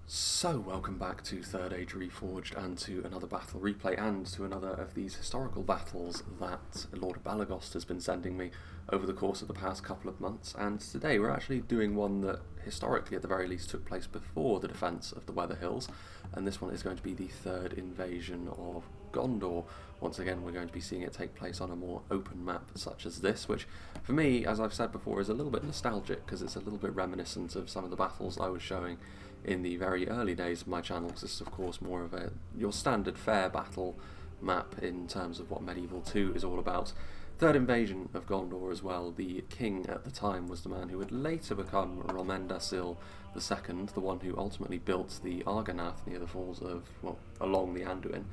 So, welcome back to Third Age Reforged and to another battle replay and to another of these historical battles that Lord of Balagost has been sending me over the course of the past couple of months. And today we're actually doing one that historically at the very least took place before the defence of the Weather Hills, and this one is going to be the third invasion of Gondor. Once again, we're going to be seeing it take place on a more open map such as this, which for me, as I've said before, is a little bit nostalgic because it's a little bit reminiscent of some of the battles I was showing in the very early days of my channel, because this is of course more of your standard fair battle map in terms of what Medieval 2 is all about. Third invasion of Gondor as well. The king at the time was the man who would later become Romendasil II, the one who ultimately built the Argonath near the falls of, well, along the Anduin.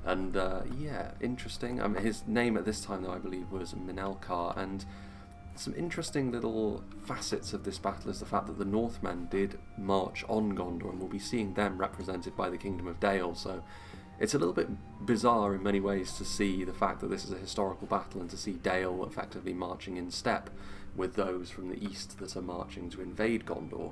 And yeah, interesting. His name at this time though I believe was Minelkar, and some interesting little facets of this battle is the fact that the Northmen did march on Gondor, and we'll be seeing them represented by the Kingdom of Dale, so it's a little bit bizarre in many ways to see the fact that this is a historical battle and to see Dale effectively marching in step with those from the east that are marching to invade Gondor.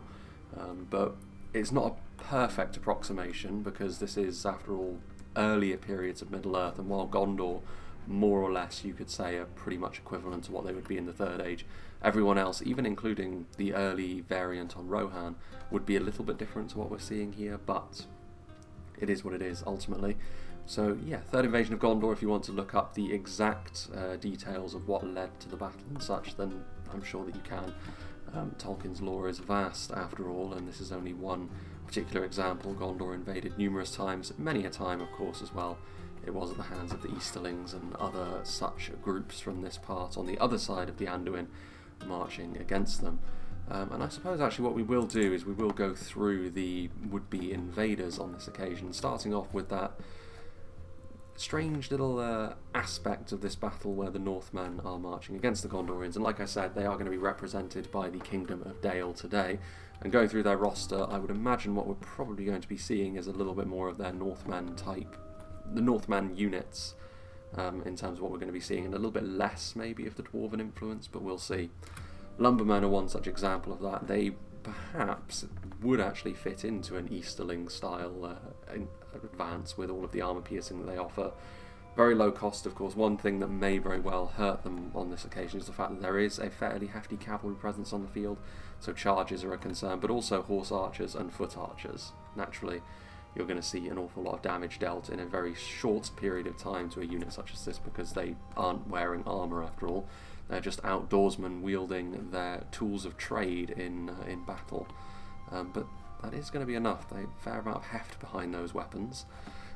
But it's not a perfect approximation because this is, after all, earlier periods of Middle-earth, and while Gondor more or less you could say are pretty much equivalent to what they would be in the Third Age, everyone else, even including the early variant on Rohan, would be a little bit different to what we're seeing here, but it is what it is ultimately. So yeah, third invasion of Gondor. If you want to look up the exact details of what led to the battle and such, then I'm sure that you can. Tolkien's lore is vast after all, and this is only one particular example. Gondor invaded numerous times, many a time of course as well. It was at the hands of the Easterlings and other such groups from this part on the other side of the Anduin marching against them. And I suppose actually what we will do is we will go through the would-be invaders on this occasion, starting off with that strange little aspect of this battle where the Northmen are marching against the Gondorians, and like I said, they are going to be represented by the Kingdom of Dale today. And going through their roster, I would imagine what we're probably going to be seeing is a little bit more of their Northman type, the Northman units, in terms of what we're going to be seeing, and a little bit less maybe of the Dwarven influence, but we'll see. Lumbermen are one such example of that. They perhaps would actually fit into an Easterling style advance with all of the armour piercing that they offer. Very low cost, of course. One thing that may very well hurt them on this occasion is the fact that there is a fairly hefty cavalry presence on the field, so charges are a concern, but also horse archers and foot archers. Naturally, you're going to see an awful lot of damage dealt in a very short period of time to a unit such as this, because they aren't wearing armour after all. They're just outdoorsmen wielding their tools of trade in battle. But that is going to be enough. They have a fair amount of heft behind those weapons.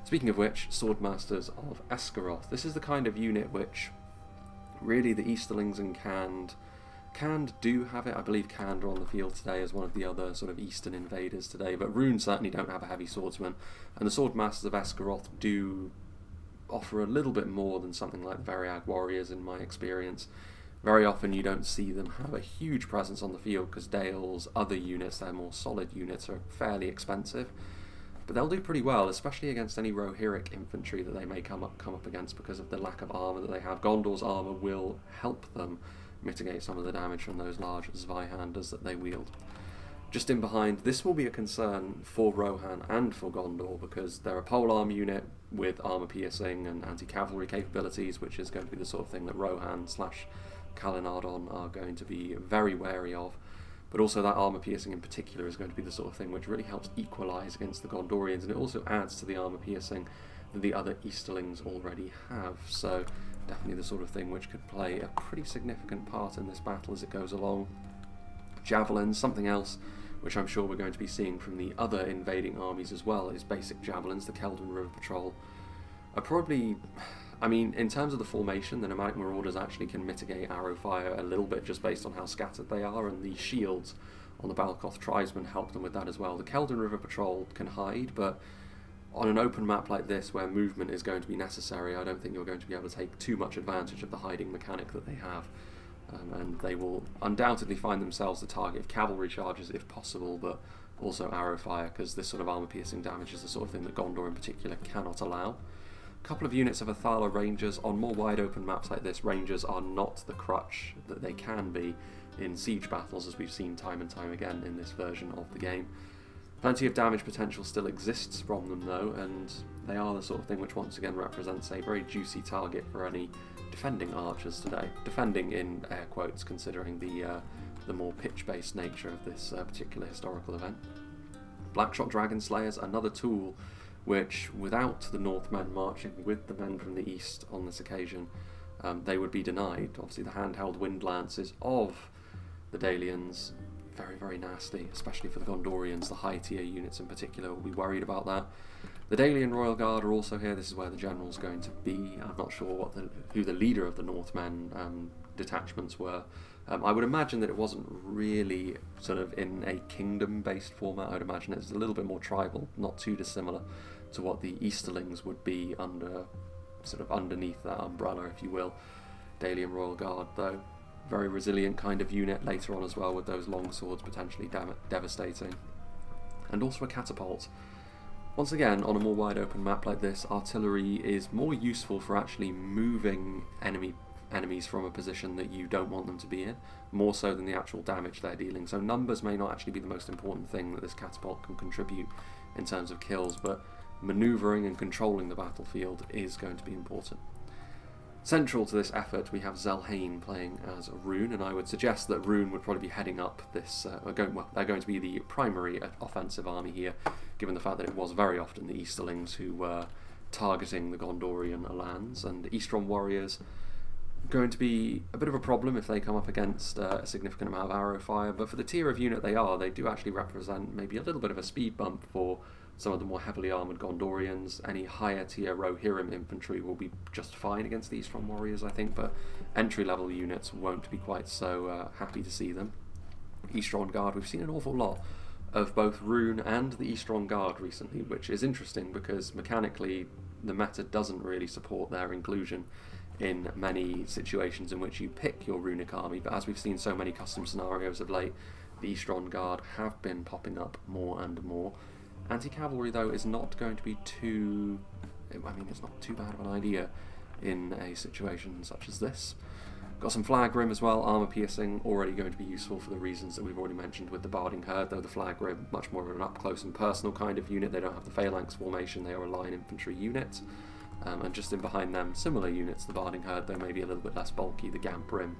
Speaking of which, Swordmasters of Esgaroth. This is the kind of unit which really the Easterlings and Canned do have it. I believe Canned are on the field today as one of the other sort of eastern invaders today, but Rhun certainly don't have a heavy swordsman, and the Swordmasters of Esgaroth do offer a little bit more than something like Variag warriors in my experience. Very often you don't see them have a huge presence on the field because Dale's other units, their more solid units, are fairly expensive. But they'll do pretty well, especially against any Rohirric infantry that they may come up against because of the lack of armour that they have. Gondor's armour will help them mitigate some of the damage from those large Zweihanders that they wield. Just in behind, this will be a concern for Rohan and for Gondor because they're a polearm unit with armour piercing and anti-cavalry capabilities, which is going to be the sort of thing that Rohan / Kalinardon are going to be very wary of. But also that armour piercing in particular is going to be the sort of thing which really helps equalise against the Gondorians, and it also adds to the armour piercing that the other Easterlings already have. So definitely the sort of thing which could play a pretty significant part in this battle as it goes along. Javelins, something else which I'm sure we're going to be seeing from the other invading armies as well, is basic javelins. The Keldon River Patrol are probably, I mean, in terms of the formation, the Nomadic Marauders actually can mitigate arrow fire a little bit just based on how scattered they are, and the shields on the Balcoth Tribesmen help them with that as well. The Keldon River Patrol can hide, but on an open map like this where movement is going to be necessary, I don't think you're going to be able to take too much advantage of the hiding mechanic that they have. And they will undoubtedly find themselves the target of cavalry charges if possible, but also arrow fire, because this sort of armour piercing damage is the sort of thing that Gondor in particular cannot allow. A couple of units of Athala Rangers. On more wide open maps like this, Rangers are not the crutch that they can be in siege battles, as we've seen time and time again in this version of the game. Plenty of damage potential still exists from them though, and they are the sort of thing which once again represents a very juicy target for any defending archers today. Defending in air quotes, considering the more pitch-based nature of this particular historical event. Blackshot Dragon Slayers, another tool which, without the Northmen marching with the men from the east on this occasion, they would be denied. Obviously the handheld wind lances of the Dalians, very, very nasty, especially for the Gondorians. The high tier units in particular will be worried about that. The Dalian Royal Guard are also here. This is where the general's going to be. I'm not sure who the leader of the Northmen detachments were. I would imagine that it wasn't really sort of in a kingdom-based format. I would imagine it's a little bit more tribal, not too dissimilar to what the Easterlings would be underneath that umbrella, if you will. Dalian Royal Guard, though, very resilient kind of unit later on as well, with those long swords potentially devastating. And also a catapult. Once again, on a more wide open map like this, artillery is more useful for actually moving enemies from a position that you don't want them to be in, more so than the actual damage they're dealing. So numbers may not actually be the most important thing that this catapult can contribute in terms of kills, but manoeuvring and controlling the battlefield is going to be important. Central to this effort, we have Zelhane playing as Rhun, and I would suggest that Rhun would probably be heading up this, they're going to be the primary offensive army here, given the fact that it was very often the Easterlings who were targeting the Gondorian lands, and Eastron warriors going to be a bit of a problem if they come up against a significant amount of arrow fire, but for the tier of unit they are, they do actually represent maybe a little bit of a speed bump for some of the more heavily armoured Gondorians. Any higher tier Rohirrim infantry will be just fine against the Eastron warriors, I think, but entry level units won't be quite so happy to see them. Eastron Guard, we've seen an awful lot of both Rhun and the Eastron Guard recently, which is interesting because mechanically the meta doesn't really support their inclusion in many situations in which you pick your runic army, but as we've seen so many custom scenarios of late, the Eastron Guard have been popping up more and more. Anti-cavalry though is not going to be too, it's not too bad of an idea in a situation such as this. Got some Flagrim as well, armour piercing, already going to be useful for the reasons that we've already mentioned with the Barding Herd, though the Flagrim, much more of an up-close and personal kind of unit. They don't have the phalanx formation, they are a line infantry unit. And just in behind them, similar units, the Barding Herd, though maybe a little bit less bulky, the Gamprim,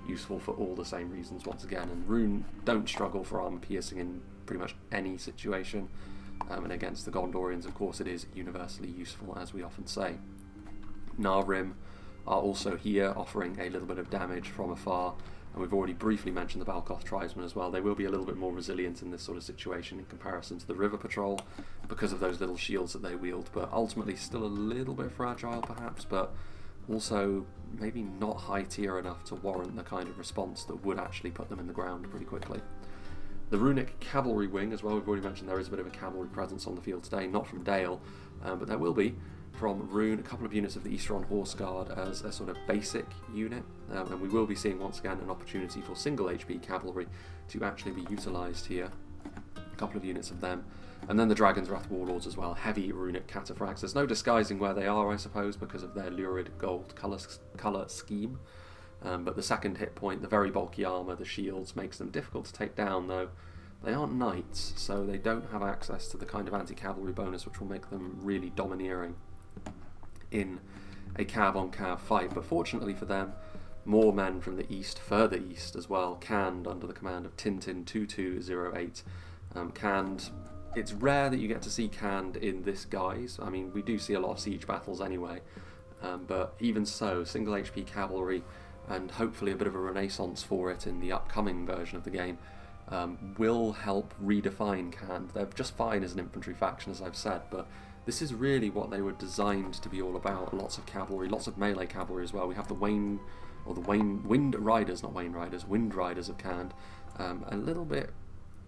useful for all the same reasons once again. And Rhun don't struggle for armour piercing in pretty much any situation. And against the Gondorians, of course, it is universally useful, as we often say. Narrim are also here, offering a little bit of damage from afar, and we've already briefly mentioned the Balkoth Tribesmen as well. They will be a little bit more resilient in this sort of situation in comparison to the River Patrol, because of those little shields that they wield, but ultimately still a little bit fragile perhaps, but also maybe not high tier enough to warrant the kind of response that would actually put them in the ground pretty quickly. The Runic Cavalry Wing as well, we've already mentioned there is a bit of a cavalry presence on the field today, not from Dale, but there will be from Rhun, a couple of units of the Eastron Horse Guard as a sort of basic unit, and we will be seeing once again an opportunity for single HP cavalry to actually be utilised here, a couple of units of them. And then the Dragon's Wrath Warlords as well, heavy runic cataphracts. There's no disguising where they are, I suppose, because of their lurid gold colour scheme. But the second hit point, the very bulky armour, the shields, makes them difficult to take down, though they aren't knights, so they don't have access to the kind of anti-cavalry bonus which will make them really domineering in a cav-on-cav fight. But fortunately for them, more men from the east, further east as well, canned under the command of Tintin2208. Canned, it's rare that you get to see canned in this guise. I mean, we do see a lot of siege battles anyway, but even so, single HP cavalry, and hopefully a bit of a renaissance for it in the upcoming version of the game, will help redefine canned. They're just fine as an infantry faction, as I've said, but this is really what they were designed to be all about. Lots of cavalry, lots of melee cavalry as well. We have the Wind Riders of canned, a little bit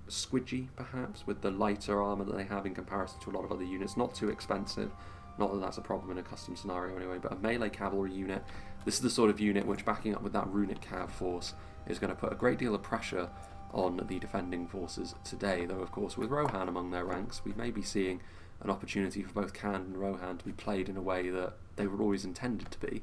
squidgy perhaps with the lighter armour that they have in comparison to a lot of other units. Not too expensive, not that that's a problem in a custom scenario anyway, but a melee cavalry unit. This is the sort of unit which, backing up with that runic cav force, is going to put a great deal of pressure on the defending forces today, though of course with Rohan among their ranks we may be seeing an opportunity for both Canned and Rohan to be played in a way that they were always intended to be.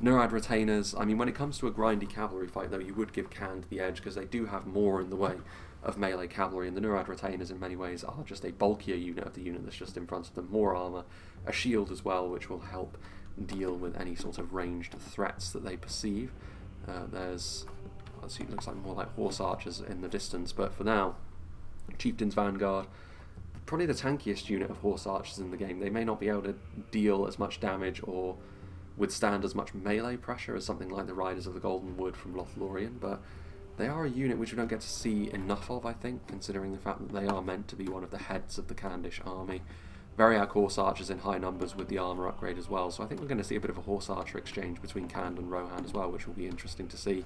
Nurad Retainers, I mean, when it comes to a grindy cavalry fight though, you would give Canned the edge because they do have more in the way of melee cavalry, and the Nurad Retainers in many ways are just a bulkier unit of the unit that's just in front of them. More armour, a shield as well, which will help deal with any sort of ranged threats that they perceive. There's, let's see, it looks like more like horse archers in the distance, but for now, Chieftain's Vanguard, probably the tankiest unit of horse archers in the game. They may not be able to deal as much damage or withstand as much melee pressure as something like the Riders of the Golden Wood from Lothlorien, but they are a unit which we don't get to see enough of, I think, considering the fact that they are meant to be one of the heads of the Khandish army. Variag horse archers in high numbers with the armour upgrade as well, so I think we're going to see a bit of a horse archer exchange between Khand and Rohan as well, which will be interesting to see.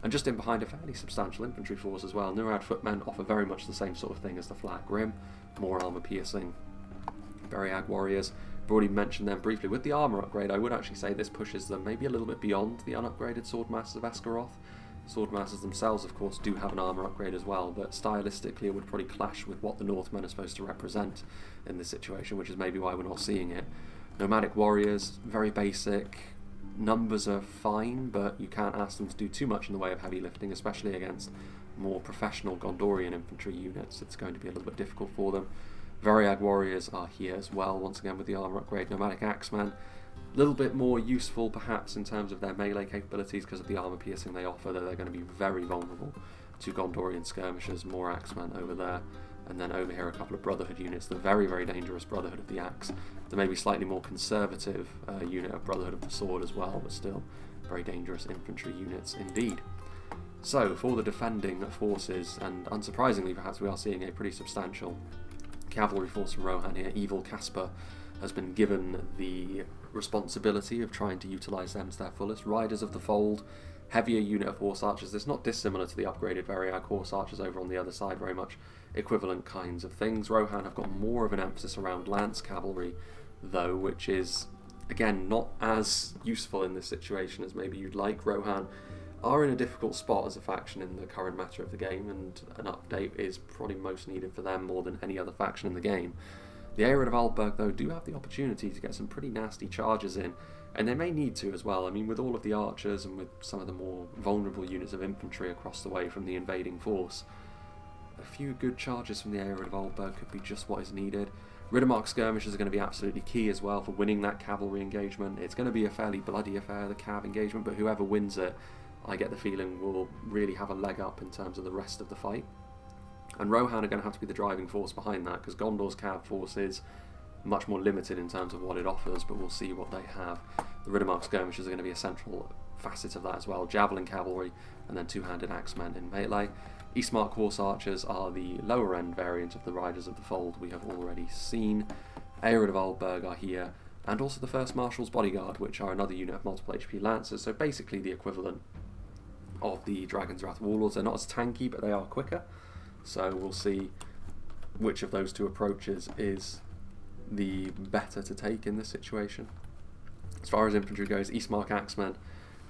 And just in behind, a fairly substantial infantry force as well. Nurad footmen offer very much the same sort of thing as the Flag Grim, more armour piercing. Variag warriors, I've already mentioned them briefly. With the armour upgrade, I would actually say this pushes them maybe a little bit beyond the unupgraded Swordmasters of Esgaroth. Swordmasters themselves, of course, do have an armour upgrade as well, but stylistically it would probably clash with what the Northmen are supposed to represent in this situation, which is maybe why we're not seeing it. Nomadic warriors, very basic. Numbers are fine, but you can't ask them to do too much in the way of heavy lifting, especially against more professional Gondorian infantry units. It's going to be a little bit difficult for them. Variag warriors are here as well, once again with the armour upgrade. Nomadic axemen, a little bit more useful perhaps in terms of their melee capabilities because of the armour piercing they offer, though they're going to be very vulnerable to Gondorian skirmishers. More axemen over there, and then over here a couple of Brotherhood units, the very, very dangerous Brotherhood of the Axe, the maybe slightly more conservative unit of Brotherhood of the Sword as well, but still very dangerous infantry units indeed. So for the defending forces, and unsurprisingly perhaps, we are seeing a pretty substantial cavalry force from Rohan here. Evil Caspar has been given the responsibility of trying to utilise them to their fullest. Riders of the Fold, heavier unit of horse archers. It's not dissimilar to the upgraded Variag horse archers over on the other side, very much equivalent kinds of things. Rohan have got more of an emphasis around lance cavalry, though, which is, again, not as useful in this situation as maybe you'd like. Rohan are in a difficult spot as a faction in the current matter of the game, and an update is probably most needed for them more than any other faction in the game. The Arid of Aldburg, though, do have the opportunity to get some pretty nasty charges in, and they may need to as well. I mean, with all of the archers and with some of the more vulnerable units of infantry across the way from the invading force, a few good charges from the Arid of Aldburg could be just what is needed. Riddermark skirmishers are going to be absolutely key as well for winning that cavalry engagement. It's going to be a fairly bloody affair, the cav engagement, but whoever wins it, I get the feeling will really have a leg up in terms of the rest of the fight. And Rohan are going to have to be the driving force behind that, because Gondor's cav force is much more limited in terms of what it offers, but we'll see what they have. The Riddermark skirmishers are going to be a central facet of that as well. Javelin cavalry, and then two-handed axemen in melee. Eastmark horse archers are the lower end variant of the Riders of the Fold we have already seen. Arid of Aldburg are here, and also the 1st Marshal's Bodyguard, which are another unit of multiple HP lancers, so basically the equivalent of the Dragon's Wrath Warlords. They're not as tanky, but they are quicker, so we'll see which of those two approaches is the better to take in this situation. As far as infantry goes, Eastmark Axemen,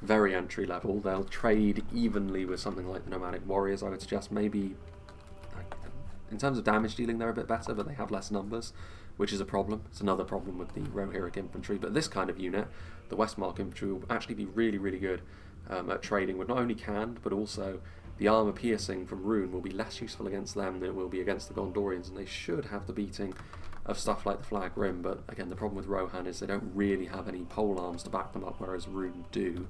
very entry level. They'll trade evenly with something like the Nomadic Warriors, I would suggest. Maybe in terms of damage dealing they're a bit better, but they have less numbers, which is a problem. It's another problem with the Rohirric infantry, but this kind of unit, the Westmark infantry, will actually be really, really good at trading with not only Khand, but also the armour piercing from Rhun will be less useful against them than it will be against the Gondorians, and they should have the beating of stuff like the Flag Grim, but again the problem with Rohan is they don't really have any pole arms to back them up, whereas Rhun do.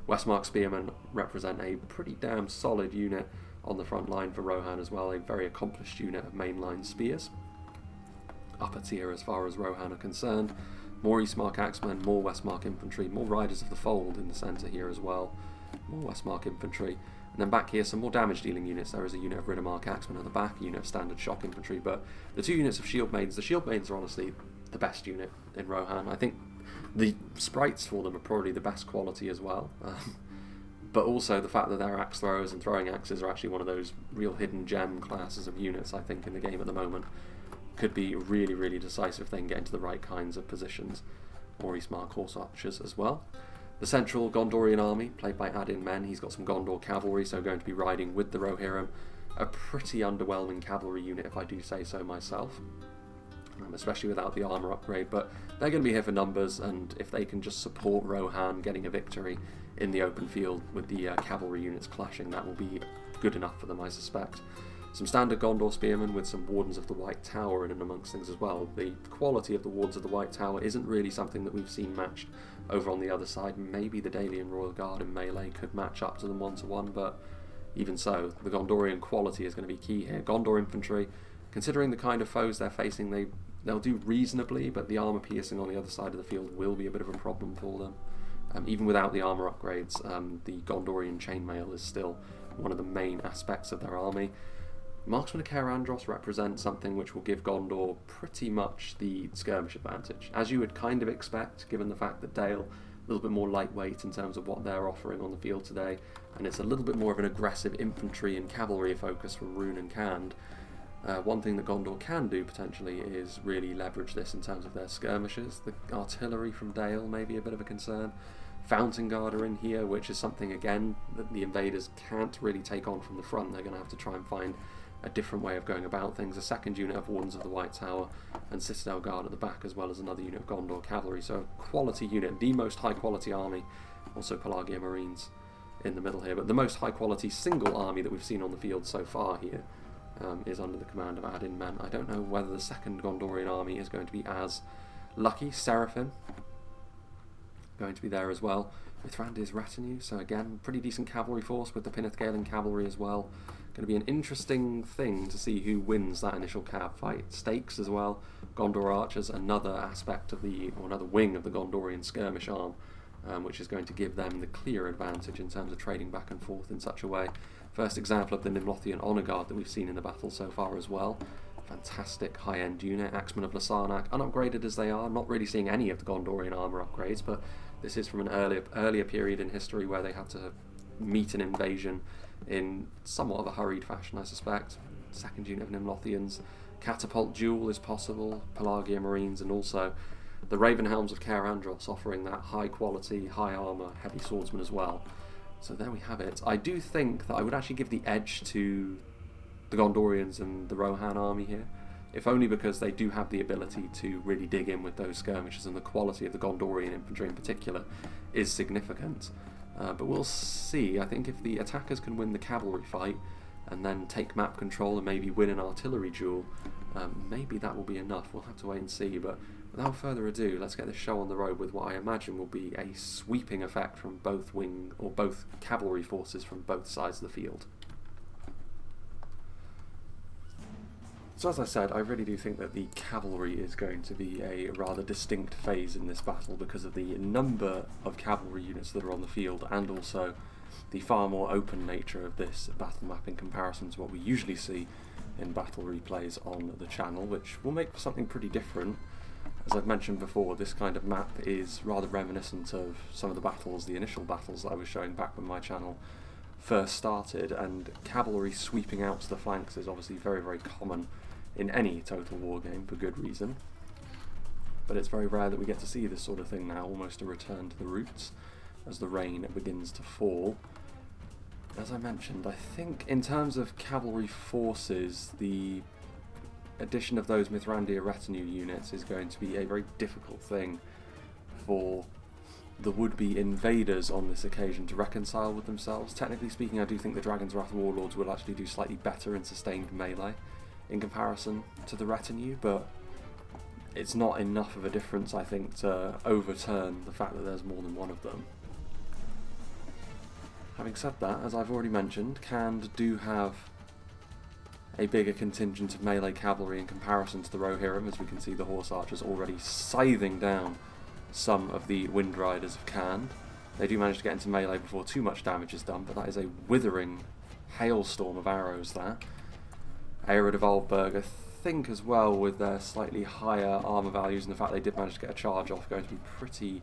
Westmark Spearmen represent a pretty damn solid unit on the front line for Rohan as well, a very accomplished unit of mainline spears. Upper tier as far as Rohan are concerned. More Eastmark Axemen, more Westmark infantry, more Riders of the Fold in the centre here as well. More Westmark infantry. And then back here, some more damage dealing units. There is a unit of Riddermark Axemen at the back, a unit of standard shock infantry, but the two units of Shield Maidens, the Shield Maidens are honestly the best unit in Rohan. I think the sprites for them are probably the best quality as well. But also the fact that they're axe throwers and throwing axes are actually one of those real hidden gem classes of units, I think, in the game at the moment. Could be really, really decisive if they can get into the right kinds of positions. More Eastmark horse archers as well. The central Gondorian army, played by Adin Men, he's got some Gondor cavalry, so going to be riding with the Rohirrim. A pretty underwhelming cavalry unit, if I do say so myself, especially without the armour upgrade, but they're going to be here for numbers, and if they can just support Rohan getting a victory in the open field with the cavalry units clashing, that will be good enough for them, I suspect. some standard Gondor spearmen with some Wardens of the White Tower in and amongst things as well. The quality of the Wardens of the White Tower isn't really something that we've seen matched over on the other side. Maybe the Dalian Royal Guard in melee could match up to them 1-to-1, but even so, the Gondorian quality is going to be key here. Gondor infantry, considering the kind of foes they're facing, they'll do reasonably, but the armour piercing on the other side of the field will be a bit of a problem for them. Even without the armour upgrades, the Gondorian chainmail is still one of the main aspects of their army. Marksmen of Caer Andros represent something which will give Gondor pretty much the skirmish advantage, as you would kind of expect, given the fact that Dale a little bit more lightweight in terms of what they're offering on the field today, and it's a little bit more of an aggressive infantry and cavalry focus for Rhun and Khand. One thing that Gondor can do potentially is really leverage this in terms of their skirmishes. The artillery from Dale may be a bit of a concern. Fountain Guard are in here, which is something again that the invaders can't really take on from the front. They're going to have to try and find a different way of going about things. A second unit of Wardens of the White Tower and Citadel Guard at the back, as well as another unit of Gondor cavalry. So a quality unit, the most high quality army. Also Pelagia Marines in the middle here, but the most high quality single army that we've seen on the field so far here is under the command of Adin Men. I don't know whether the second Gondorian army is going to be as lucky. Seraphim going to be there as well. Mithrandir's retinue, so again, pretty decent cavalry force with the Pinnith Galen cavalry as well. Going to be an interesting thing to see who wins that initial cav fight. Stakes as well. Gondor archers, another aspect of or another wing of the Gondorian skirmish arm, which is going to give them the clear advantage in terms of trading back and forth in such a way. First example of the Nimlothian Honour Guard that we've seen in the battle so far as well. Fantastic high-end unit. Axemen of Lasarnak, unupgraded as they are, not really seeing any of the Gondorian armour upgrades, but this is from an earlier period in history where they had to meet an invasion in somewhat of a hurried fashion, I suspect. Second unit of Nimlothians. Catapult duel is possible, Pelagia Marines, and also the Ravenhelms of Caer Andros offering that high quality, high armour, heavy swordsman as well. So there we have it. I do think that I would actually give the edge to the Gondorians and the Rohan army here, if only because they do have the ability to really dig in with those skirmishes, and the quality of the Gondorian infantry in particular is significant. But we'll see. I think if the attackers can win the cavalry fight and then take map control and maybe win an artillery duel, maybe that will be enough. We'll have to wait and see, but without further ado, let's get this show on the road with what I imagine will be a sweeping effect from both cavalry forces from both sides of the field. So as I said, I really do think that the cavalry is going to be a rather distinct phase in this battle because of the number of cavalry units that are on the field, and also the far more open nature of this battle map in comparison to what we usually see in battle replays on the channel, which will make for something pretty different. As I've mentioned before, this kind of map is rather reminiscent of some of the battles, the initial battles that I was showing back when my channel first started, and cavalry sweeping out to the flanks is obviously very, very common in any Total War game for good reason. But it's very rare that we get to see this sort of thing now, almost a return to the roots as the rain begins to fall. As I mentioned, I think in terms of cavalry forces, the addition of those Mithrandir retinue units is going to be a very difficult thing for the would-be invaders on this occasion to reconcile with themselves. Technically speaking, I do think the Dragon's Wrath Warlords will actually do slightly better in sustained melee in comparison to the retinue, but it's not enough of a difference, I think, to overturn the fact that there's more than one of them. Having said that, as I've already mentioned, Khand do have a bigger contingent of melee cavalry in comparison to the Rohirrim, as we can see the Horse Archers already scything down some of the Wind Riders of Khand. They do manage to get into melee before too much damage is done, but that is a withering hailstorm of arrows there. Aerod of Aldburg, I think as well, with their slightly higher armour values and the fact they did manage to get a charge off, going to be pretty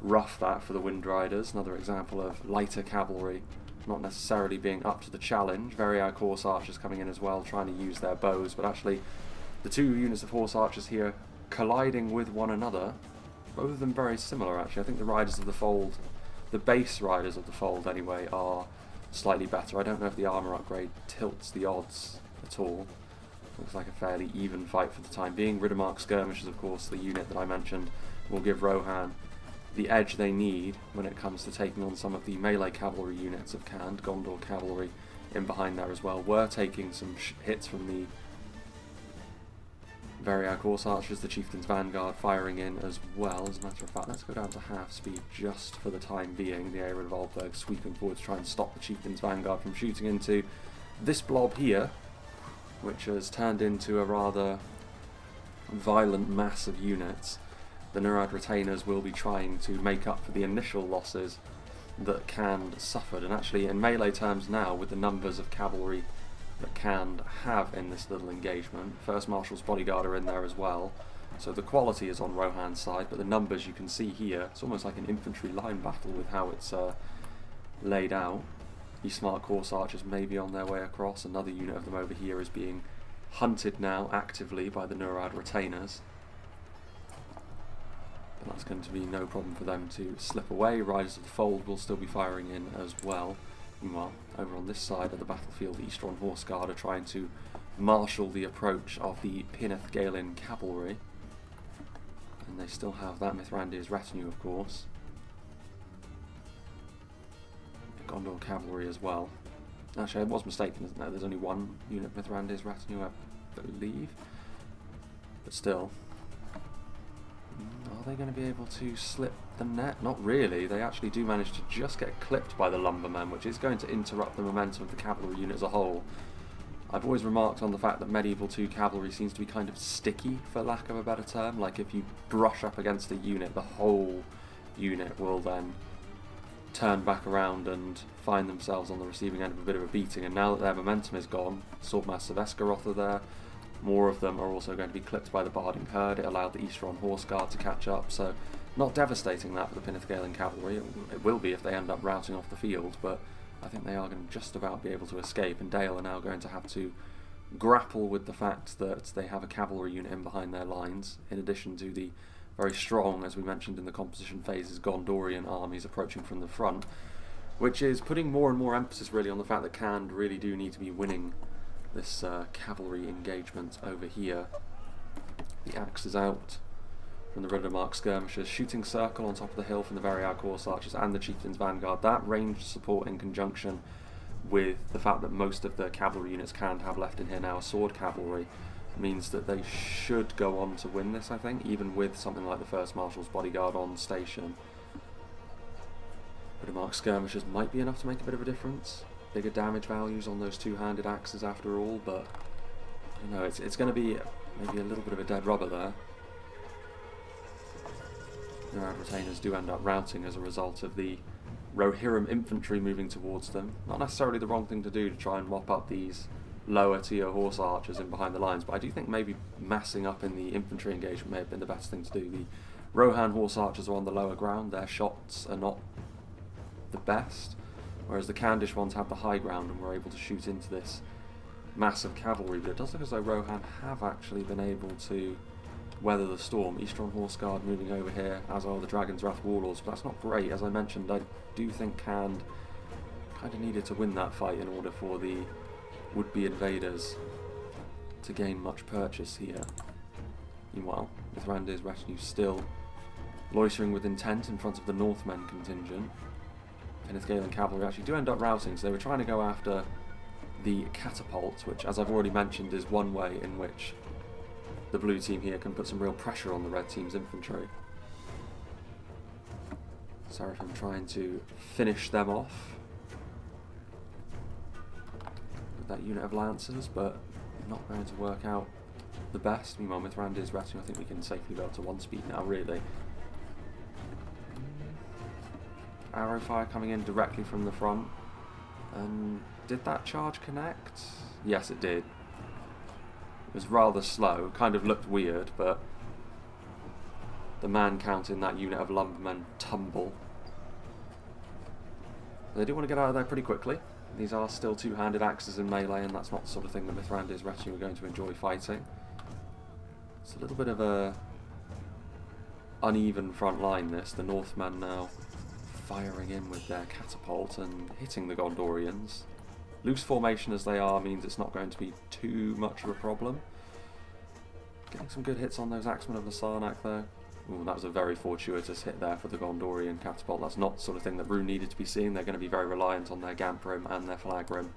rough that for the Wind Riders. Another example of lighter cavalry not necessarily being up to the challenge. Very Horse Archers coming in as well, trying to use their bows, but actually the two units of Horse Archers here colliding with one another, both of them very similar actually. I think the Riders of the Fold, the base Riders of the Fold anyway, are slightly better. I don't know if the armour upgrade tilts the odds at all. Looks like a fairly even fight for the time being. Riddermark Skirmishers, of course, the unit that I mentioned, will give Rohan the edge they need when it comes to taking on some of the melee cavalry units of Khand. Gondor cavalry in behind there as well were taking some hits from the Variag Horse Archers, the Chieftain's Vanguard firing in as well. As a matter of fact, let's go down to half speed just for the time being. The Arid Volberg sweeping forward to try and stop the Chieftain's Vanguard from shooting into this blob here, which has turned into a rather violent mass of units. The Nurad retainers will be trying to make up for the initial losses that Khand suffered, and actually in melee terms now, with the numbers of cavalry that Khand have in this little engagement, First Marshal's bodyguard are in there as well, so the quality is on Rohan's side, but the numbers you can see here, it's almost like an infantry line battle with how it's laid out. These Smart Horse Archers may be on their way across. Another unit of them over here is being hunted now actively by the Nurad retainers, but that's going to be no problem for them to slip away. Riders of the Fold will still be firing in as well. Meanwhile, over on this side of the battlefield, the Eastron Horse Guard are trying to marshal the approach of the Pinneth Galen cavalry, and they still have that Mithrandir's retinue, of course. Gondor cavalry as well. Actually, I was mistaken, isn't there? There's only one unit of Mithrandir's retinue, I believe. But still, are they going to be able to slip the net? Not really. They actually do manage to just get clipped by the lumbermen, which is going to interrupt the momentum of the cavalry unit as a whole. I've always remarked on the fact that Medieval 2 cavalry seems to be kind of sticky, for lack of a better term. Like, if you brush up against a unit, the whole unit will then turn back around and find themselves on the receiving end of a bit of a beating. And now that their momentum is gone, Swordmaster of Esgaroth are there. More of them are also going to be clipped by the Barding Herd. It allowed the Eastron Horse Guard to catch up, so not devastating that for the Pinneth Galen cavalry. It will be if they end up routing off the field, but I think they are going to just about be able to escape, and Dale are now going to have to grapple with the fact that they have a cavalry unit in behind their lines, in addition to the very strong, as we mentioned in the composition phases, Gondorian armies approaching from the front, which is putting more and more emphasis really on the fact that Khand really do need to be winning this cavalry engagement over here. The axe is out from the Ruddermark skirmishers, shooting circle on top of the hill from the Variag Horse Archers and the Chieftain's Vanguard. That ranged support in conjunction with the fact that most of the cavalry units Khand have left in here now are sword cavalry means that they should go on to win this, I think, even with something like the First Marshal's bodyguard on station. Ruddermark skirmishers might be enough to make a bit of a difference. Bigger damage values on those two-handed axes after all, but I don't know, it's going to be maybe a little bit of a dead rubber there. The Nurad retainers do end up routing as a result of the Rohirrim infantry moving towards them. Not necessarily the wrong thing to do to try and mop up these lower tier horse archers in behind the lines, but I do think maybe massing up in the infantry engagement may have been the best thing to do. The Rohan horse archers are on the lower ground, their shots are not the best, whereas the Khandish ones have the high ground and were able to shoot into this massive cavalry, but it does look as though Rohan have actually been able to weather the storm. Eastron Horse Guard moving over here, as are the Dragon's Wrath Warlords, but that's not great. As I mentioned, I do think Khand kind of needed to win that fight in order for the would-be invaders to gain much purchase here. Meanwhile, Mithrandir's retinue still loitering with intent in front of the Northmen contingent. Pinneth Galen cavalry actually do end up routing, so they were trying to go after the catapult, which, as I've already mentioned, is one way in which the blue team here can put some real pressure on the red team's infantry. Seraphim trying to finish them off with that unit of lancers, but not going to work out the best. Meanwhile, Mithrandir's retinue, I think we can safely go up to 1 speed now, really. Arrow fire coming in directly from the front. And did that charge connect? Yes, it did. It was rather slow, kind of looked weird, but the man count in that unit of lumbermen tumble. They do want to get out of there pretty quickly. These are still two-handed axes in melee, and that's not the sort of thing that Mithrandir's retinue are going to enjoy fighting. It's a little bit of a uneven front line, this. The Northmen now firing in with their catapult and hitting the Gondorians. Loose formation as they are means it's not going to be too much of a problem. Getting some good hits on those Axemen of the Sarnak though. Ooh, that was a very fortuitous hit there for the Gondorian catapult. That's not the sort of thing that Rhun needed to be seeing. They're going to be very reliant on their Gamprim and their Flagrim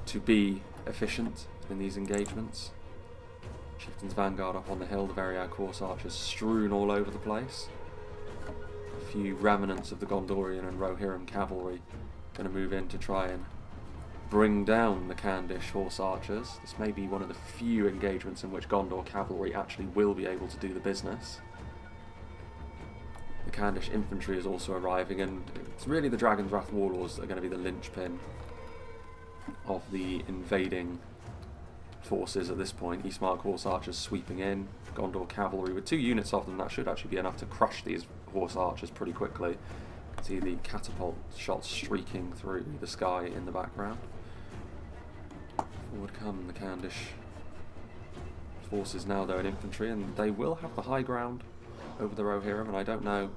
to be efficient in these engagements. Chieftain's Vanguard up on the hill, the Variag Horse Archers strewn all over the place. A few remnants of the Gondorian and Rohirrim cavalry going to move in to try and bring down the Candish Horse Archers. This may be one of the few engagements in which Gondor cavalry actually will be able to do the business. The Candish infantry is also arriving, and it's really the Dragon's Wrath Warlords that are going to be the linchpin of the invading forces at this point. Eastmark Horse Archers sweeping in, Gondor cavalry with 2 units of them. That should actually be enough to crush these Horse Archers pretty quickly. You can see the catapult shots streaking through the sky in the background. Forward come the Candish forces now, though, in infantry, and they will have the high ground over the Rohirrim, and I don't know,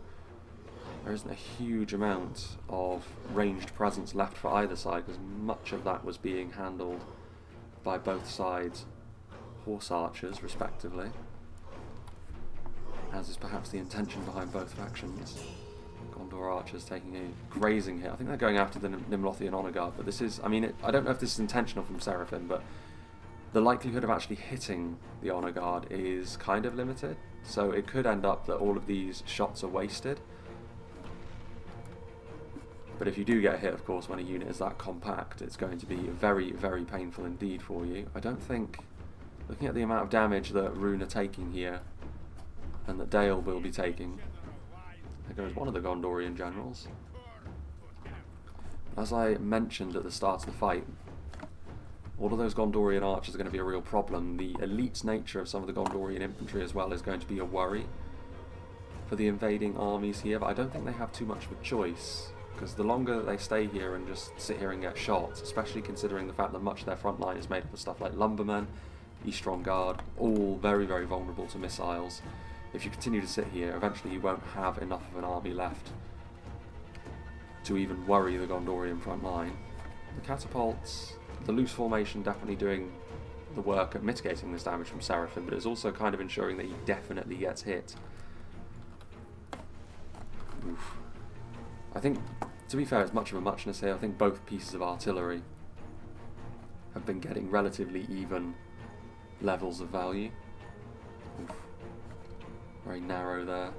there isn't a huge amount of ranged presence left for either side, because much of that was being handled by both sides' horse archers, respectively, as is perhaps the intention behind both factions. Gondor archers taking a grazing hit. I think they're going after the Nimlothian Honor Guard, but this is, I mean, I don't know if this is intentional from Seraphim, but the likelihood of actually hitting the Honor Guard is kind of limited, so it could end up that all of these shots are wasted. But if you do get a hit, of course, when a unit is that compact, it's going to be very, very painful indeed for you. I don't think, looking at the amount of damage that Rhun are taking here, and that Dale will be taking, there goes one of the Gondorian generals. As I mentioned at the start of the fight, all of those Gondorian archers are going to be a real problem. The elite nature of some of the Gondorian infantry as well is going to be a worry for the invading armies here, but I don't think they have too much of a choice, because the longer that they stay here and just sit here and get shot, especially considering the fact that much of their front line is made up of stuff like lumbermen, Eastron Guard, all very, very vulnerable to missiles. If you continue to sit here, eventually you won't have enough of an army left to even worry the Gondorian front line. The catapults, the loose formation definitely doing the work at mitigating this damage from Seraphim, but it's also kind of ensuring that he definitely gets hit. Oof. I think, to be fair, it's much of a muchness here. I think both pieces of artillery have been getting relatively even levels of value. Oof. Very narrow there.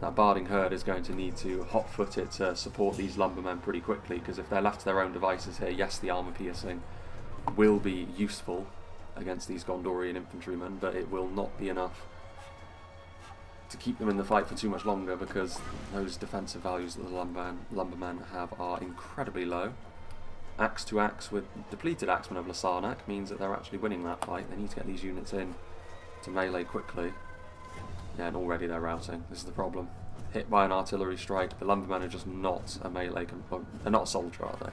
That Barding Herd is going to need to hot-foot it to support these lumbermen pretty quickly, because if they're left to their own devices here, yes, the armour piercing will be useful against these Gondorian infantrymen, but it will not be enough to keep them in the fight for too much longer, because those defensive values that the lumbermen have are incredibly low. Axe to axe with depleted axemen of Lasarnak means that they're actually winning that fight. They need to get these units in to melee quickly. Yeah, and already they're routing. This is the problem. Hit by an artillery strike, the lumbermen are just not a melee, they're not a soldier, are they?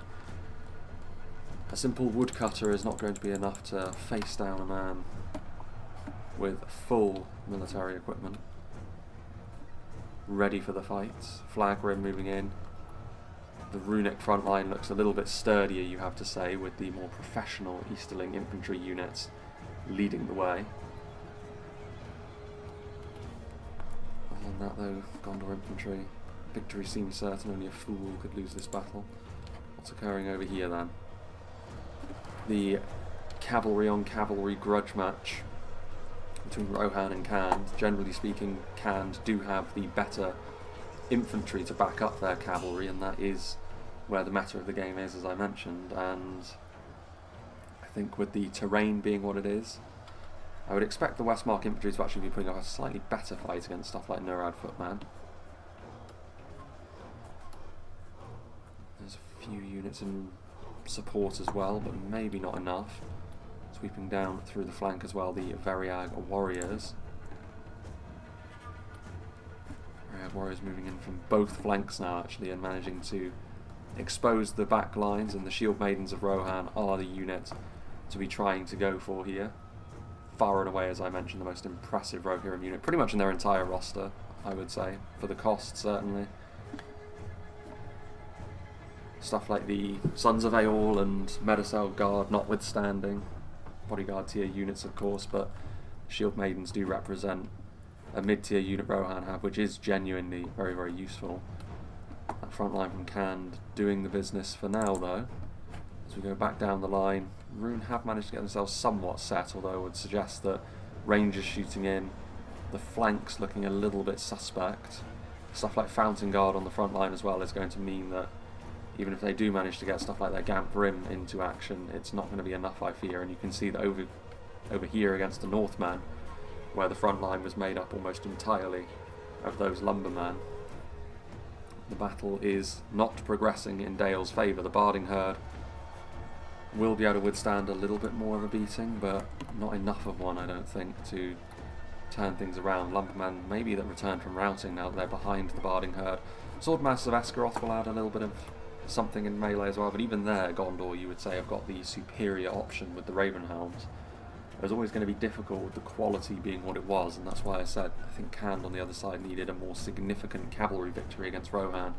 A simple woodcutter is not going to be enough to face down a man with full military equipment. Ready for the fight. Flagrim moving in. The runic front line looks a little bit sturdier, you have to say, with the more professional Easterling infantry units leading the way. Other than that, though, Gondor infantry, victory seems certain. Only a fool could lose this battle. What's occurring over here then? The cavalry on cavalry grudge match between Rohan and Khand. Generally speaking, Khand do have the better infantry to back up their cavalry, and that is where the meta of the game is, as I mentioned. And I think with the terrain being what it is, I would expect the Westmark infantry to actually be putting up a slightly better fight against stuff like Nurad Footman. There's a few units in support as well, but maybe not enough. Sweeping down through the flank as well, the Variag Warriors. Variag Warriors moving in from both flanks now, actually, and managing to expose the back lines, and the Shield Maidens of Rohan are the unit to be trying to go for here. Far and away, as I mentioned, the most impressive Rohirrim unit, pretty much in their entire roster, I would say, for the cost, certainly. Stuff like the Sons of Aeol and Medicel Guard notwithstanding. Bodyguard tier units, of course, but Shield Maidens do represent a mid-tier unit Rohan have, which is genuinely very, very useful. That front line from Khand doing the business for now, though. As we go back down the line, Rhun have managed to get themselves somewhat set, although I would suggest that Rangers shooting in, the flanks looking a little bit suspect. Stuff like Fountain Guard on the front line as well is going to mean that even if they do manage to get stuff like their Gamp Rim into action, it's not going to be enough, I fear. And you can see that over here against the Northman, where the front line was made up almost entirely of those lumbermen, the battle is not progressing in Dale's favour. The Barding Herd will be able to withstand a little bit more of a beating, but not enough of one, I don't think, to turn things around. Lumbermen maybe that return from routing now that they're behind the Barding Herd. Swordmasters of Esgaroth will add a little bit of something in melee as well, but even there, Gondor, you would say, have got the superior option with the Ravenhounds. It was always going to be difficult with the quality being what it was, and that's why I said I think Khand on the other side needed a more significant cavalry victory against Rohan,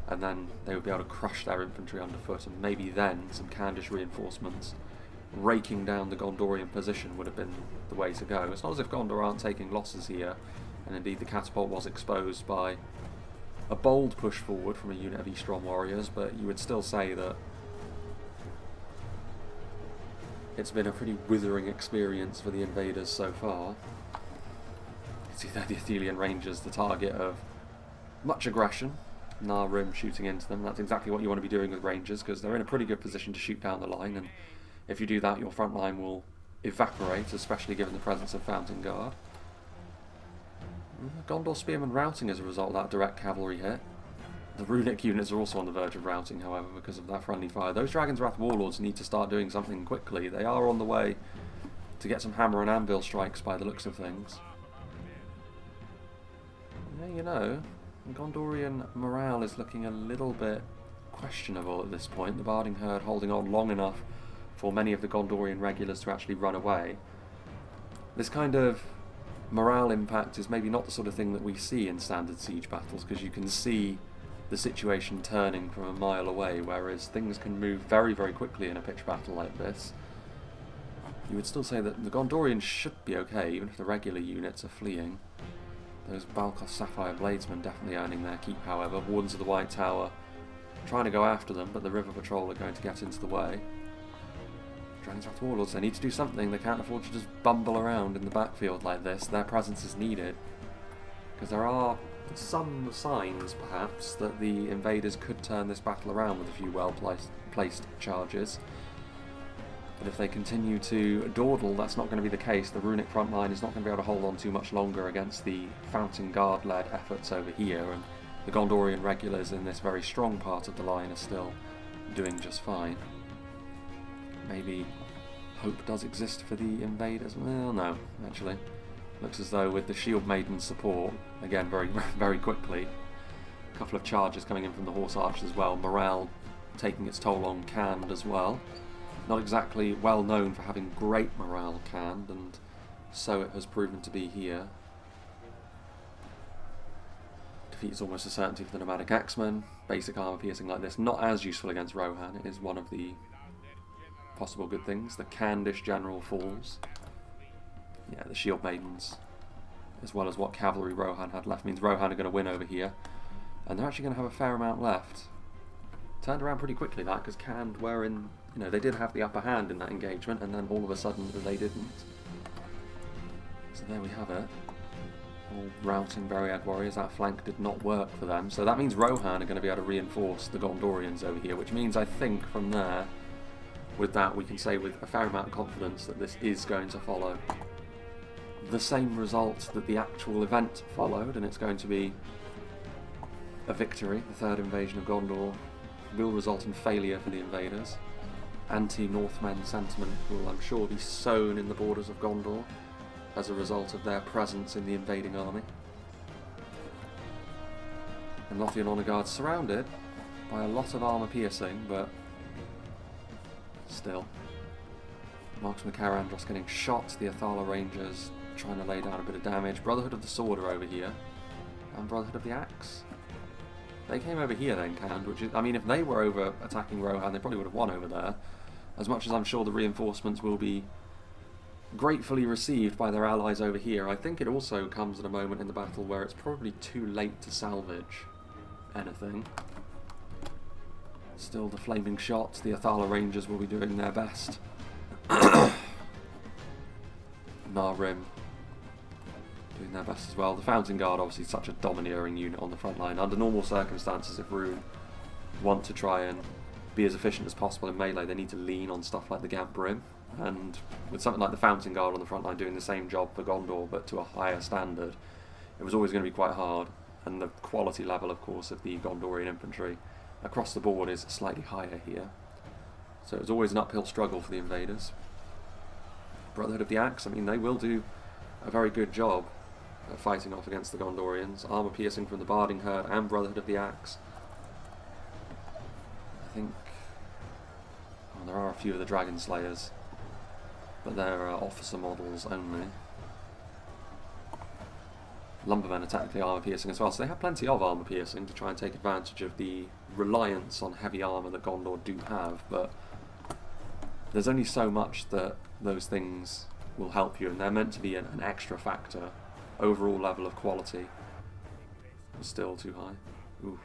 and then they would be able to crush their infantry underfoot, and maybe then some Khandish reinforcements raking down the Gondorian position would have been the way to go. It's not as if Gondor aren't taking losses here, and indeed the catapult was exposed by a bold push forward from a unit of Eastron warriors, but you would still say that it's been a pretty withering experience for the invaders so far. You can see there the Athelian Rangers, the target of much aggression. Rim shooting into them. That's exactly what you want to be doing with Rangers, because they're in a pretty good position to shoot down the line, and if you do that, your front line will evaporate, especially given the presence of Fountain Guard. Gondor Spearmen routing as a result of that direct cavalry hit. The runic units are also on the verge of routing, however, because of that friendly fire. Those Dragon's Wrath Warlords need to start doing something quickly. They are on the way to get some hammer and anvil strikes by the looks of things. Yeah, you know, Gondorian morale is looking a little bit questionable at this point. The Barding Herd holding on long enough for many of the Gondorian regulars to actually run away. This kind of morale impact is maybe not the sort of thing that we see in standard siege battles, because you can see the situation turning from a mile away, whereas things can move very, very quickly in a pitched battle like this. You would still say that the Gondorians should be okay, even if the regular units are fleeing. Those Balkos Sapphire Bladesmen definitely earning their keep, however. Wardens of the White Tower trying to go after them, but the River Patrol are going to get into the way. Dragon's Wrath Warlords, they need to do something. They can't afford to just bumble around in the backfield like this. Their presence is needed, because there are some signs, perhaps, that the invaders could turn this battle around with a few well-placed charges. But if they continue to dawdle, that's not going to be the case. The runic front line is not going to be able to hold on too much longer against the Fountain Guard-led efforts over here, and the Gondorian regulars in this very strong part of the line are still doing just fine. Maybe hope does exist for the invaders? Well, no, actually. Looks as though with the Shield Maiden support, again very, very quickly, a couple of charges coming in from the Horse Archers as well, morale taking its toll on Khand as well. Not exactly well known for having great morale, Khand, and so it has proven to be here. Defeat is almost a certainty for the Nomadic Axemen. Basic armor piercing like this, not as useful against Rohan. It is one of the possible good things. The Khandish General falls. Yeah, the Shield Maidens, as well as what cavalry Rohan had left, means Rohan are going to win over here. And they're actually going to have a fair amount left. Turned around pretty quickly, that, because Khand were in, you know, they did have the upper hand in that engagement, and then all of a sudden they didn't. So there we have it. All routing Buried Warriors. That flank did not work for them. So that means Rohan are going to be able to reinforce the Gondorians over here, which means I think from there, with that, we can say with a fair amount of confidence that this is going to follow the same result that the actual event followed, and it's going to be a victory. The third invasion of Gondor will result in failure for the invaders. Anti-Northmen sentiment will, I'm sure, be sown in the borders of Gondor as a result of their presence in the invading army. And Lothian Honour Guard surrounded by a lot of armour piercing, but still. Marksman Karandros getting shot, the Athala Rangers trying to lay down a bit of damage. Brotherhood of the Sword are over here, and Brotherhood of the Axe. They came over here then, Khand, which is, I mean, if they were over attacking Rohan, they probably would have won over there. As much as I'm sure the reinforcements will be gratefully received by their allies over here, I think it also comes at a moment in the battle where it's probably too late to salvage anything. Still the flaming shots, the Athala Rangers will be doing their best Narim doing their best as well. The Fountain Guard obviously such a domineering unit on the front line. Under normal circumstances, if Rhun want to try and be as efficient as possible in melee, they need to lean on stuff like the Gant Brim. And with something like the Fountain Guard on the front line doing the same job for Gondor but to a higher standard, it was always going to be quite hard. And the quality level, of course, of the Gondorian infantry across the board is slightly higher here. So it was always an uphill struggle for the invaders. Brotherhood of the Axe, I mean, they will do a very good job at fighting off against the Gondorians. Armour piercing from the Barding Herd and Brotherhood of the Axe. I think there are a few of the Dragon Slayers, but they're officer models only. Lumbermen are technically armour piercing as well, so they have plenty of armour piercing to try and take advantage of the reliance on heavy armour that Gondor do have, but there's only so much that those things will help you, and they're meant to be an extra factor. Overall level of quality was still too high. Ooh.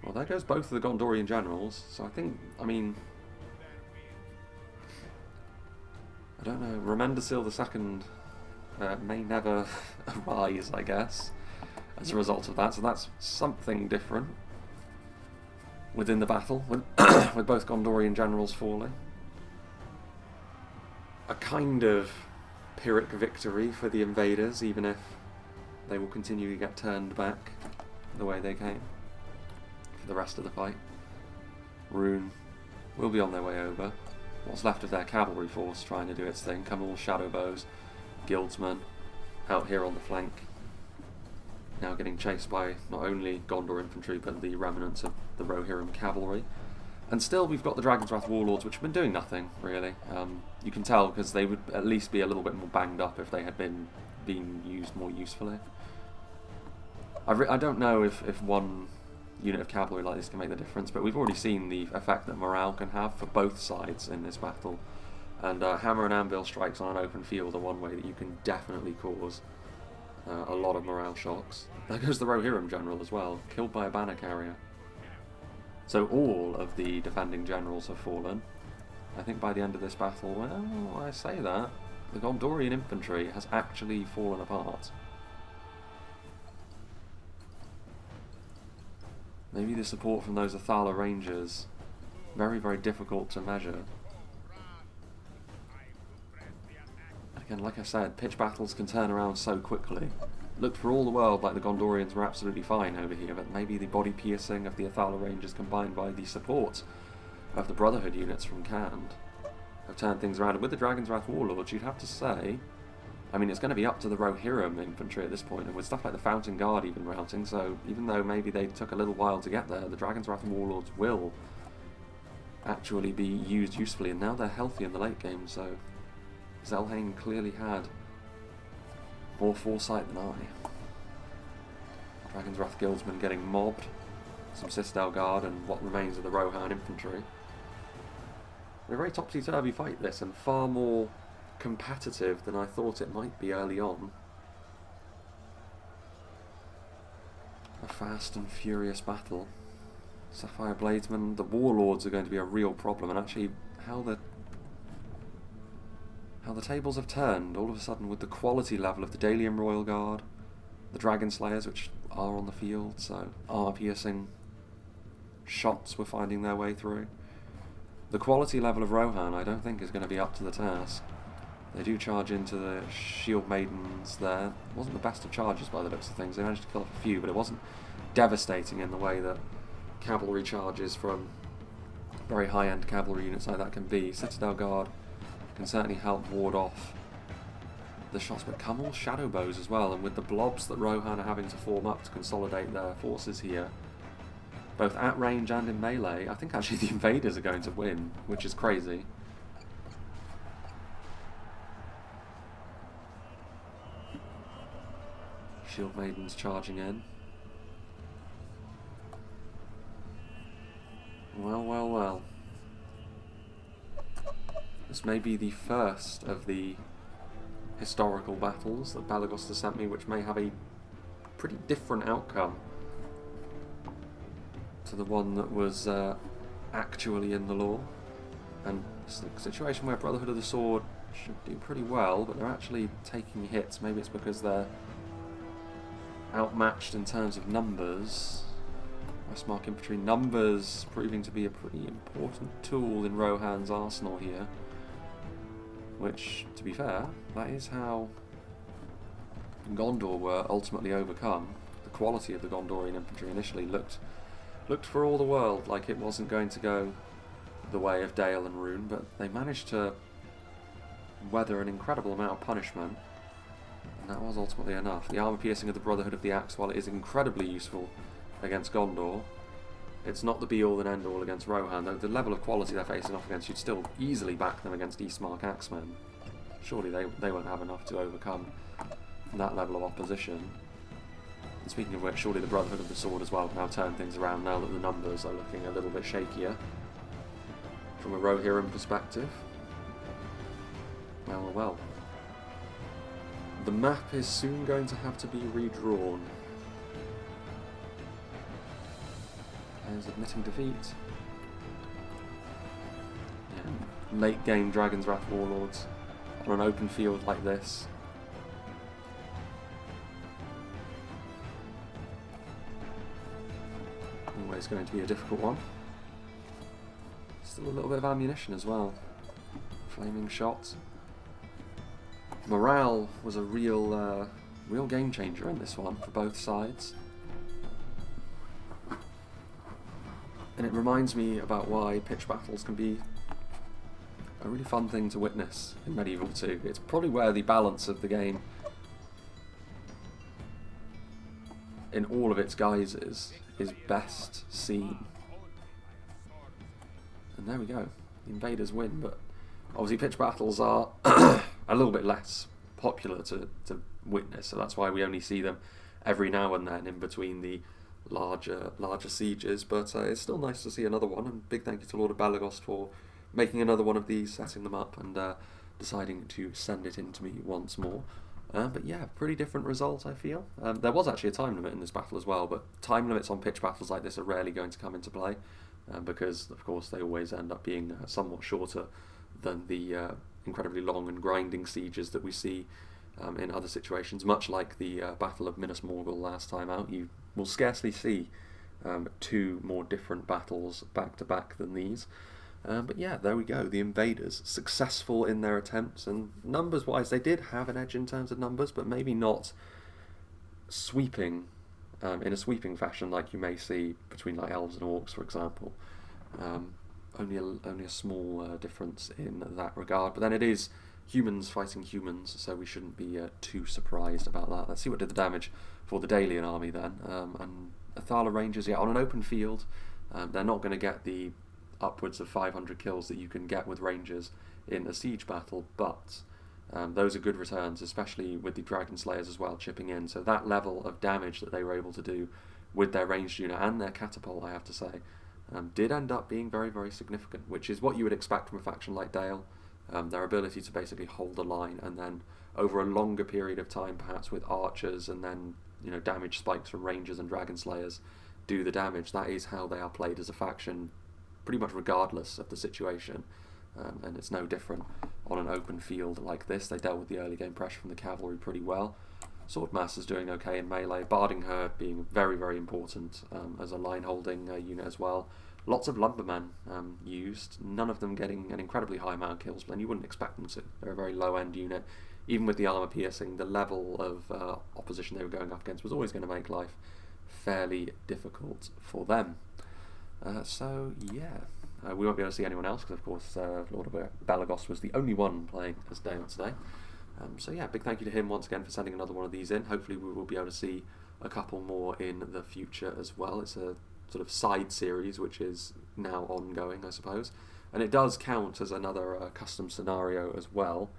Well, there goes both of the Gondorian generals, so I think, I mean, I don't know, Remendersil II may never arise, I guess, as a result of that, so that's something different within the battle, with, with both Gondorian generals falling. A kind of Pyrrhic victory for the invaders, even if they will continue to get turned back the way they came for the rest of the fight. Rhun will be on their way over. What's left of their cavalry force trying to do its thing. Come all shadow bows, guildsmen out here on the flank, now getting chased by not only Gondor infantry but the remnants of the Rohirrim cavalry. And still we've got the Dragon's Wrath warlords, which have been doing nothing really. You can tell because they would at least be a little bit more banged up if they had been being used more usefully. I don't know if one unit of cavalry like this can make the difference, but we've already seen the effect that morale can have for both sides in this battle. And hammer and anvil strikes on an open field are one way that you can definitely cause a lot of morale shocks. There goes the Rohirrim general as well, killed by a banner carrier. So all of the defending generals have fallen. I think by the end of this battle, well, I say that, the Gondorian infantry has actually fallen apart. Maybe the support from those Athala Rangers, very, very difficult to measure. Again, like I said, pitch battles can turn around so quickly. Looked for all the world like the Gondorians were absolutely fine over here, but maybe the body piercing of the Athala Rangers combined by the support of the Brotherhood units from Khand have turned things around. And with the Dragon's Wrath warlords, you'd have to say, I mean, it's going to be up to the Rohirrim infantry at this point, and with stuff like the Fountain Guard even routing, so even though maybe they took a little while to get there, the Dragon's Wrath warlords will actually be used usefully, and now they're healthy in the late game, so Zelhain clearly had more foresight than I. Dragon's Wrath guildsmen getting mobbed, some Citadel Guard and what remains of the Rohan infantry. A very topsy-turvy fight this, and far more competitive than I thought it might be early on. A fast and furious battle. Sapphire Bladesmen, the warlords are going to be a real problem, and actually how the tables have turned all of a sudden with the quality level of the Dalian Royal Guard, the Dragon Slayers, which are on the field, so armor-piercing shots were finding their way through. The quality level of Rohan I don't think is going to be up to the task. They do charge into the Shield Maidens there. It wasn't the best of charges by the looks of things. They managed to kill off a few, but it wasn't devastating in the way that cavalry charges from very high-end cavalry units like that can be. Citadel Guard can certainly help ward off the shots, but come all shadow bows as well, and with the blobs that Rohan are having to form up to consolidate their forces here, both at range and in melee, I think actually the invaders are going to win, which is crazy. Shield Maidens charging in. Well, well, well. This may be the first of the historical battles that Balagost has sent me, which may have a pretty different outcome to the one that was actually in the lore. And It's a situation where Brotherhood of the Sword should do pretty well, but they're actually taking hits. Maybe it's because they're outmatched in terms of numbers. Westmark Infantry numbers proving to be a pretty important tool in Rohan's arsenal here. Which, to be fair, that is how Gondor were ultimately overcome. The quality of the Gondorian infantry initially looked for all the world like it wasn't going to go the way of Dale and Rhun, but they managed to weather an incredible amount of punishment, and that was ultimately enough. The armour piercing of the Brotherhood of the Axe, while it is incredibly useful against Gondor, it's not the be-all and end-all against Rohan. Though the level of quality they're facing off against, you'd still easily back them against Eastmark Axemen. Surely they won't have enough to overcome that level of opposition. And speaking of which, surely the Brotherhood of the Sword as well can now turn things around now that the numbers are looking a little bit shakier from a Rohirrim perspective. Well, well. The map is soon going to have to be redrawn. As admitting defeat. Yeah. Late game Dragon's Wrath Warlords on an open field like this. Always going to be a difficult one. Still a little bit of ammunition as well. Flaming shots. Morale was a real game changer in this one for both sides. And it reminds me about why pitch battles can be a really fun thing to witness in Medieval 2. It's probably where the balance of the game in all of its guises is best seen. And there we go. The invaders win, but obviously pitch battles are a little bit less popular to witness, so that's why we only see them every now and then in between the larger sieges, but it's still nice to see another one, and big thank you to Lord of Balagost for making another one of these, setting them up, and deciding to send it in to me once more. But yeah, pretty different result, I feel. There was actually a time limit in this battle as well, but time limits on pitch battles like this are rarely going to come into play, because of course they always end up being somewhat shorter than the incredibly long and grinding sieges that we see in other situations. Much like the Battle of Minas Morgul last time out, you will scarcely see two more different battles back to back than these. But yeah, there we go. The invaders successful in their attempts, and numbers wise they did have an edge in terms of numbers, but maybe not sweeping in a sweeping fashion like you may see between like elves and orcs, for example. Only a small difference in that regard, but then it is humans fighting humans, so we shouldn't be too surprised about that. Let's see what did the damage for the Dalian army then. And Athala Rangers, yeah, on an open field, they're not going to get the upwards of 500 kills that you can get with Rangers in a siege battle, but those are good returns, especially with the Dragon Slayers as well chipping in. So that level of damage that they were able to do with their ranged unit and their catapult, I have to say, did end up being very, very significant, which is what you would expect from a faction like Dale. Their ability to basically hold a line and then over a longer period of time, perhaps with archers and then damage spikes from rangers and dragon slayers, do the damage. That is how they are played as a faction, pretty much regardless of the situation. And it's no different on an open field like this. They dealt with the early game pressure from the cavalry pretty well. Swordmaster's doing okay in melee. Barding Herd being very, very important as a line holding unit as well. Lots of lumbermen used, none of them getting an incredibly high amount of kills, but then you wouldn't expect them to. They're a very low end unit. Even with the armour piercing, the level of opposition they were going up against was always going to make life fairly difficult for them. So yeah, we won't be able to see anyone else because of course Lord of Balagost was the only one playing as Dale today. So yeah, big thank you to him once again for sending another one of these in. Hopefully we will be able to see a couple more in the future as well. It's a sort of side series which is now ongoing, I suppose, and it does count as another custom scenario as well.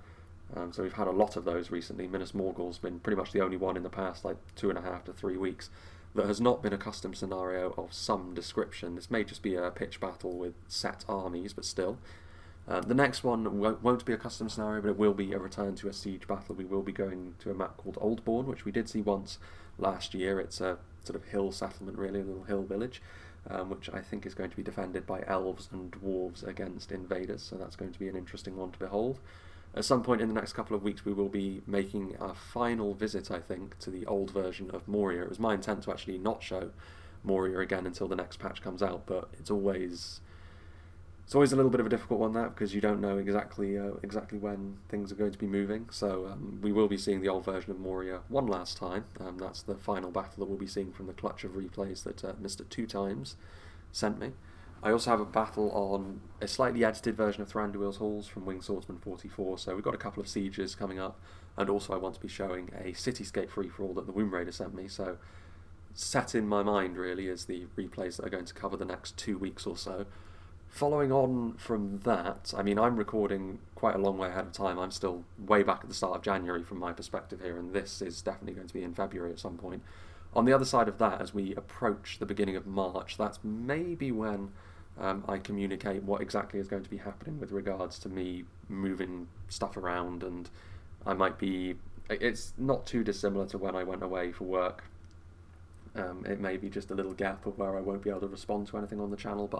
So we've had a lot of those recently. Minas Morgul's been pretty much the only one in the past 2.5 to 3 weeks that has not been a custom scenario of some description. This may just be a pitch battle with set armies, but still. The next one won't be a custom scenario, but it will be a return to a siege battle. We will be going to a map called Oldbourne, which we did see once last year. It's a sort of hill settlement, really, a little hill village. which I think is going to be defended by elves and dwarves against invaders, so that's going to be an interesting one to behold. At some point in the next couple of weeks we will be making our final visit, I think, to the old version of Moria. It was my intent to actually not show Moria again until the next patch comes out, but it's always a little bit of a difficult one, that, because you don't know exactly when things are going to be moving. So we will be seeing the old version of Moria one last time. That's the final battle that we'll be seeing from the clutch of replays that Mr. Two Times sent me. I also have a battle on a slightly edited version of Thranduil's Halls from Winged Swordsman 44, so we've got a couple of sieges coming up, and also I want to be showing a cityscape free-for-all that the Womb Raider sent me, so set in my mind really is the replays that are going to cover the next 2 weeks or so. Following on from that, I mean, I'm recording quite a long way ahead of time. I'm still way back at the start of January from my perspective here, and this is definitely going to be in February at some point. On the other side of that, as we approach the beginning of March, that's maybe when I communicate what exactly is going to be happening with regards to me moving stuff around, and I might be... It's not too dissimilar to when I went away for work. It may be just a little gap of where I won't be able to respond to anything on the channel, but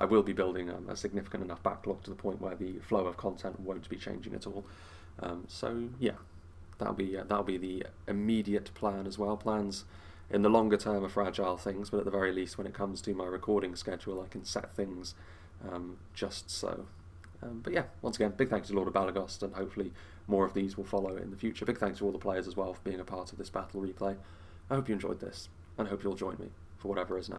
I will be building a significant enough backlog to the point where the flow of content won't be changing at all. So yeah, that'll be the immediate plan as well. Plans in the longer term are fragile things, but at the very least when it comes to my recording schedule I can set things just so. But yeah, once again, big thanks to Lord of Balagost, and hopefully more of these will follow in the future. Big thanks to all the players as well for being a part of this battle replay. I hope you enjoyed this, and I hope you'll join me for whatever is next.